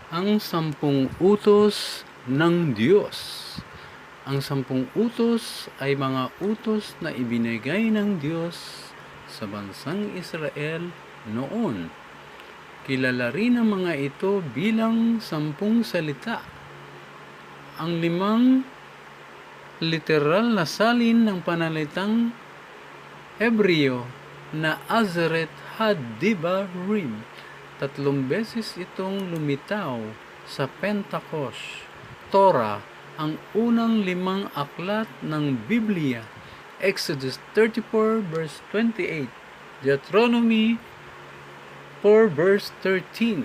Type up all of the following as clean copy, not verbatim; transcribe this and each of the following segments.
Ang 10 utos ng Diyos. Ang 10 utos ay mga utos na ibinigay ng Diyos sa bansang Israel noon. Kilala rin ang mga ito bilang 10 salita. Ang 5 literal na salin ng panalitang Hebreo na Azeret Hadibarim. 3 beses itong lumitaw sa Pentecost. Torah, ang unang 5 aklat ng Biblia. Exodus 34 verse 28, Deuteronomy 4 verse 13,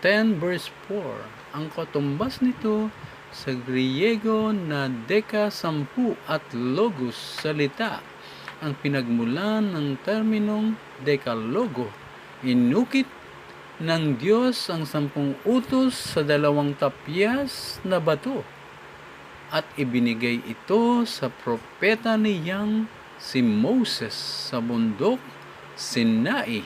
10 verse 4. Ang katumbas nito sa Griego na deka, 10 at logos, salita, ang pinagmulan ng terminong dekalogo. Inukit ng Diyos ang 10 utos sa 2 tapyas na bato at ibinigay ito sa propeta niyang si Moses sa bundok Sinai.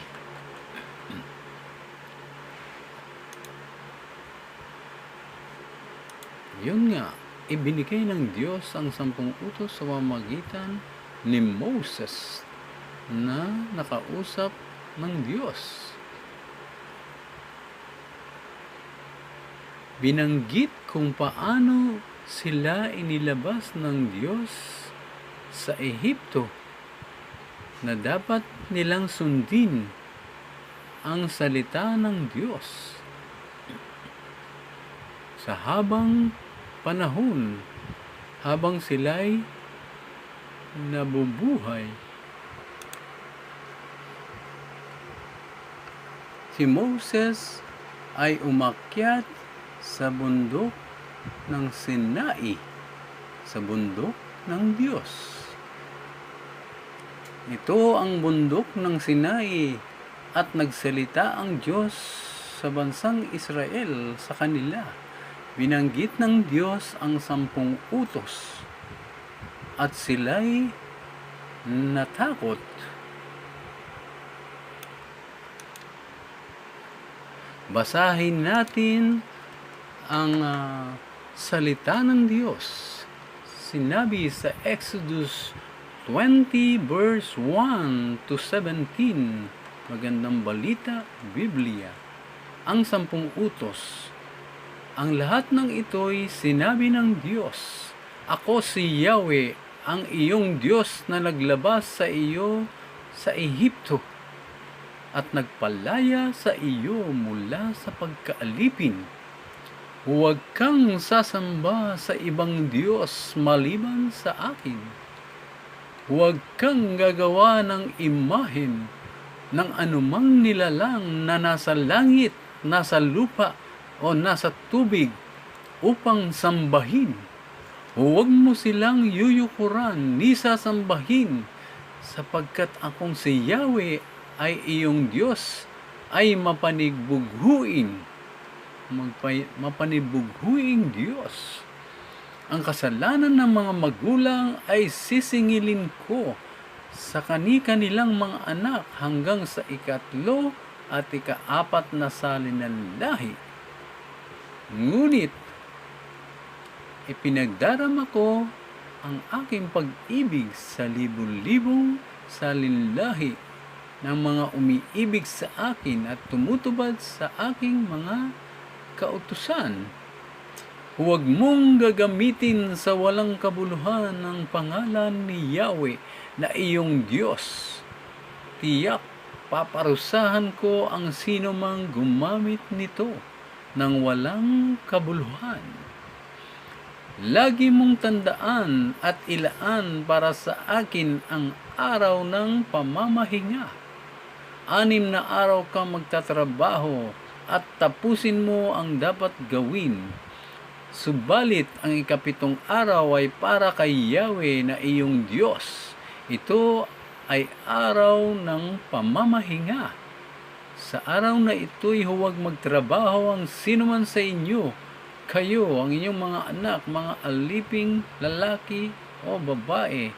Yun nga, ibinigay ng Diyos ang 10 utos sa pamamagitan ni Moses na nakausap ng Diyos. Binanggit kung paano sila inilabas ng Diyos sa Ehipto na dapat nilang sundin ang salita ng Diyos. Sa habang panahon, habang sila'y nabubuhay, si Moses ay umakyat sa bundok ng Sinai, sa bundok ng Diyos. Ito ang bundok ng Sinai at nagsalita ang Diyos sa bansang Israel sa kanila. Binanggit ng Diyos ang 10 utos at sila'y natakot. Basahin natin ang salita ng Diyos. Sinabi sa Exodus 20 verse 1 to 17. Magandang balita, Biblia. Ang 10 utos. Ang lahat ng ito'y sinabi ng Diyos. Ako si Yahweh, ang iyong Diyos na naglabas sa iyo sa Ehipto at nagpalaya sa iyo mula sa pagkaalipin. Huwag kang sasamba sa ibang Diyos maliban sa akin. Huwag kang gagawa ng imahen ng anumang nilalang na nasa langit, nasa lupa, o nasa tubig upang sambahin. Huwag mo silang yuyukuran ni sasambahin, sapagkat akong si Yahweh ay iyong Diyos ay mapanibughuing Diyos. Ang kasalanan ng mga magulang ay sisingilin ko sa kani-kanilang mga anak hanggang sa 3 at 4 na salin ng lahi. Ngunit ipinagdarama ko ang aking pag-ibig sa libu-libong salinlahi ng mga umiibig sa akin at tumutubad sa aking mga kautusan. Huwag mong gagamitin sa walang kabuluhan ang pangalan ni Yahweh na iyong Diyos. Tiyak, paparusahan ko ang sino mang gumamit nito ng walang kabuluhan. Lagi mong tandaan at ilaan para sa akin ang araw ng pamamahinga. 6 na araw kang magtatrabaho at tapusin mo ang dapat gawin. Subalit ang 7 araw ay para kay Yahweh na iyong Diyos. Ito ay araw ng pamamahinga. Sa araw na ito'y huwag magtrabaho ang sinuman sa inyo, kayo, ang inyong mga anak, mga aliping lalaki o babae,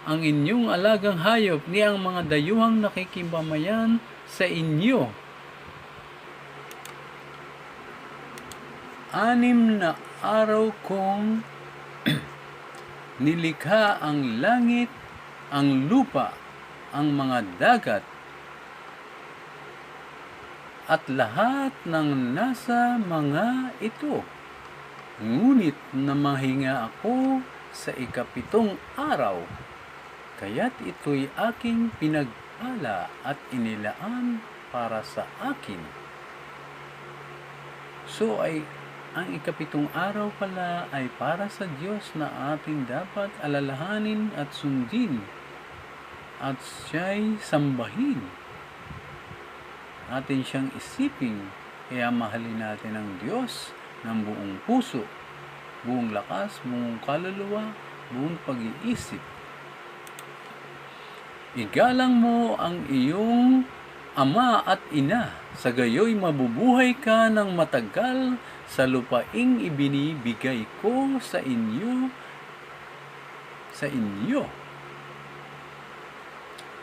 ang inyong alagang hayop, ni ang mga dayuhang nakikipamayan sa inyo, 6 na araw kong nilikha ang langit, ang lupa, ang mga dagat, at lahat ng nasa mga ito. Ngunit namahinga ako sa 7 araw, kaya't ito'y aking pinagpala at inilaan para sa akin. So ang 7 araw pala ay para sa Diyos na ating dapat alalahanin at sundin at siya'y sambahin. Atin siyang isipin, kaya mahalin natin ang Diyos ng buong puso, buong lakas, buong kaluluwa, buong pag-iisip. Igalang mo ang iyong ama at ina, sa gayoy mabubuhay ka ng matagal sa lupaing ibinibigay ko sa inyo.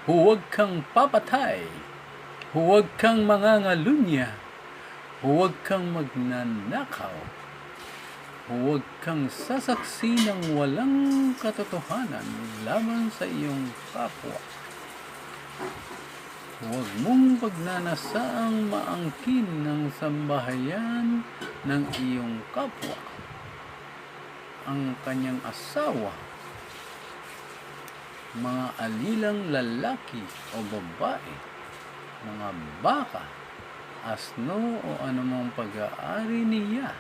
Huwag kang papatay, huwag kang mangangalunya, huwag kang magnanakaw, huwag kang sasaksi ng walang katotohanan laban sa iyong kapwa. Huwag mong pagnanasaang maangkin ng sambahayan ng iyong kapwa, ang kanyang asawa, mga alilang lalaki o babae, mga baka, asno o anumang pag-aari niya.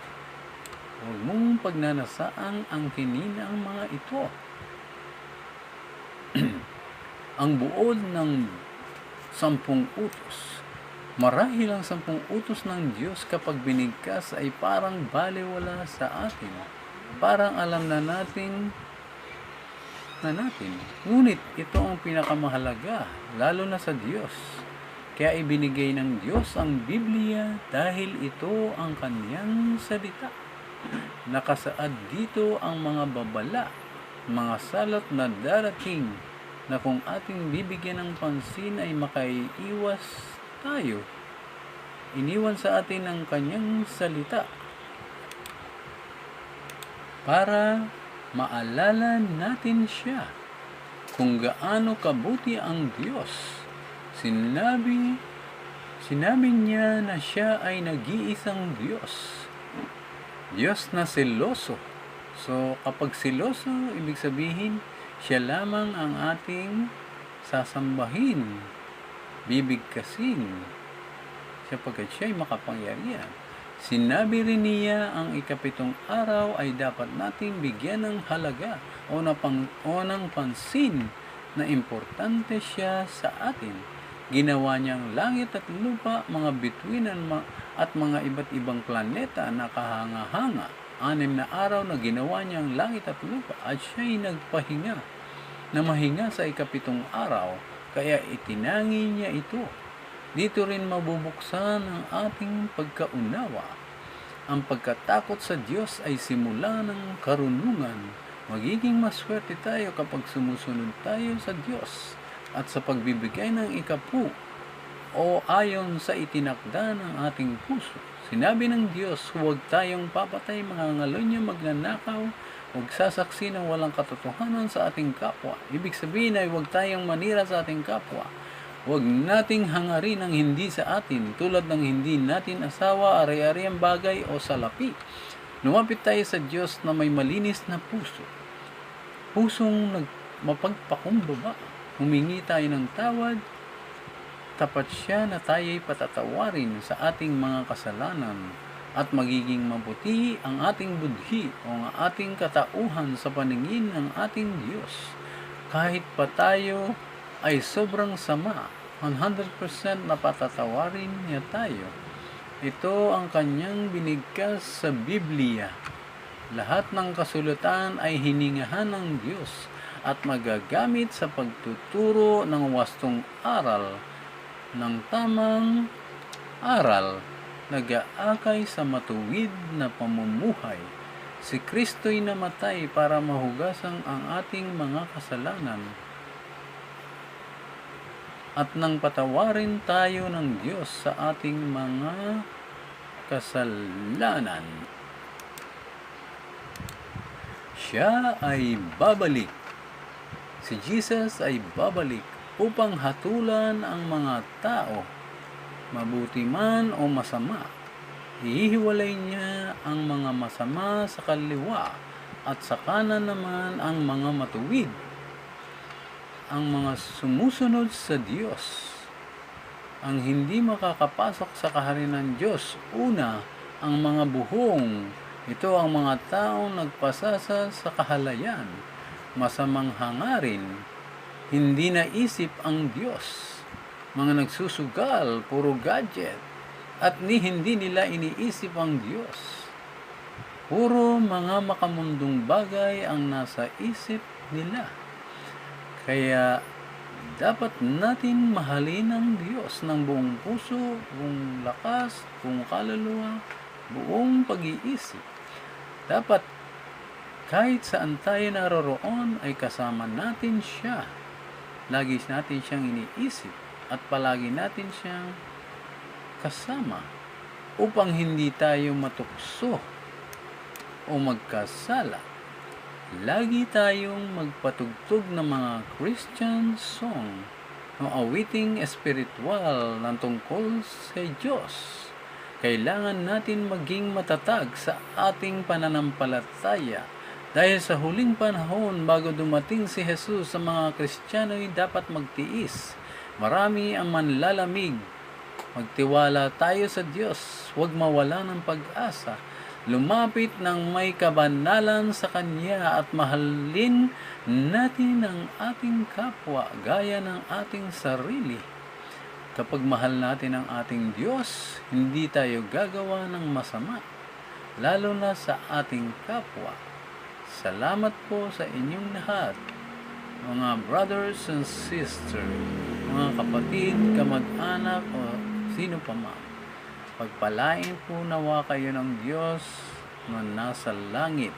Huwag mong pagnanasaang angkinin ang mga ito. Ang buod ng 10 utos. Marahil ang 10 utos ng Diyos kapag binigkas ay parang balewala sa atin. Parang alam na natin. Ngunit ito ang pinakamahalaga, lalo na sa Diyos. Kaya ibinigay ng Diyos ang Biblia dahil ito ang kanyang salita. Nakasaad dito ang mga babala, mga salot na darating, na kung ating bibigyan ng pansin ay makaiiwas tayo. Iniwan sa atin ang kanyang salita para maalala natin siya kung gaano kabuti ang Diyos. Sinabi niya na siya ay nag-iisang Diyos. Diyos na seloso. So kapag seloso, ibig sabihin siya lamang ang ating sasambahin, bibigkasin, sapagkat siya'y makapangyarihan. Sinabi rin niya ang 7 araw ay dapat nating bigyan ng halaga o ng pansin na importante siya sa atin. Ginawa niyang langit at lupa, mga bituin at mga iba't ibang planeta na kahanga-hanga. 6 na araw na ginawa niyang langit at lupa at siya'y namahinga sa 7 araw, kaya itinangi niya ito. Dito rin mabubuksan ang ating pagkaunawa. Ang pagkatakot sa Diyos ay simula ng karunungan. Magiging maswerte tayo kapag sumusunod tayo sa Diyos at sa pagbibigay ng 10 o ayon sa itinakda ng ating puso. Sinabi ng Diyos, huwag tayong papatay, mangangalunya, magnanakaw, huwag sasaksi ng walang katotohanan sa ating kapwa. Ibig sabihin ay huwag tayong manira sa ating kapwa. Huwag nating hangarin ang hindi sa atin, tulad ng hindi natin asawa, ari-ari ang bagay o salapi. Lumapit tayo sa Diyos na may malinis na puso. Pusong mapagpakumbaba. Humingi tayo ng tawad. Tapat siya na tayo'y patatawarin sa ating mga kasalanan at magiging mabuti ang ating budhi o ang ating katauhan sa paningin ng ating Diyos. Kahit pa tayo ay sobrang sama, 100% na patatawarin niya tayo. Ito ang kanyang binigkas sa Biblia. Lahat ng kasulatan ay hiningahan ng Diyos at magagamit sa pagtuturo ng wastong aral, ng tamang aral, nag-aakay sa matuwid na pamumuhay. Si Kristo'y namatay para mahugasan ang ating mga kasalanan at nang patawarin tayo ng Diyos sa ating mga kasalanan. Siya ay babalik. Si Jesus ay babalik upang hatulan ang mga tao, mabuti man o masama. Ihiwalay niya ang mga masama sa kaliwa at sa kanan naman ang mga matuwid, ang mga sumusunod sa Diyos. Ang hindi makakapasok sa kaharian ng Diyos, una, ang mga buhong. Ito ang mga taong nagpasasa sa kahalayan, masamang hangarin, hindi naisip ang Diyos. Mga nagsusugal, puro gadget, at hindi nila iniisip ang Diyos. Puro mga makamundong bagay ang nasa isip nila. Kaya dapat natin mahalin ang Diyos ng buong puso, buong lakas, buong kaluluwa, buong pag-iisip. Dapat kahit saan tayo naroroon ay kasama natin siya. Lagi natin siyang iniisip at palagi natin siyang kasama upang hindi tayo matukso o magkasala. Lagi tayong magpatugtog ng mga Christian song o awiting espiritual ng tungkol sa Diyos. Kailangan natin maging matatag sa ating pananampalataya dahil sa huling panahon bago dumating si Jesus sa mga Kristiyano ay dapat magtiis. Marami ang manlalamig. Magtiwala tayo sa Diyos, huwag mawala ng pag-asa. Lumapit ng may kabanalan sa Kanya at mahalin natin ang ating kapwa gaya ng ating sarili. Kapag mahal natin ang ating Diyos, hindi tayo gagawa ng masama, lalo na sa ating kapwa. Salamat po sa inyong lahat, mga brothers and sisters, mga kapatid, kamag-anak o sino pa man. Pagpalain po nawa kayo ng Diyos na nasa langit.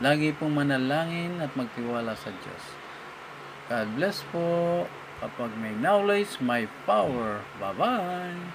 Lagi pong manalangin at magtiwala sa Diyos. God bless po. Kapag may knowledge, may power. Bye-bye!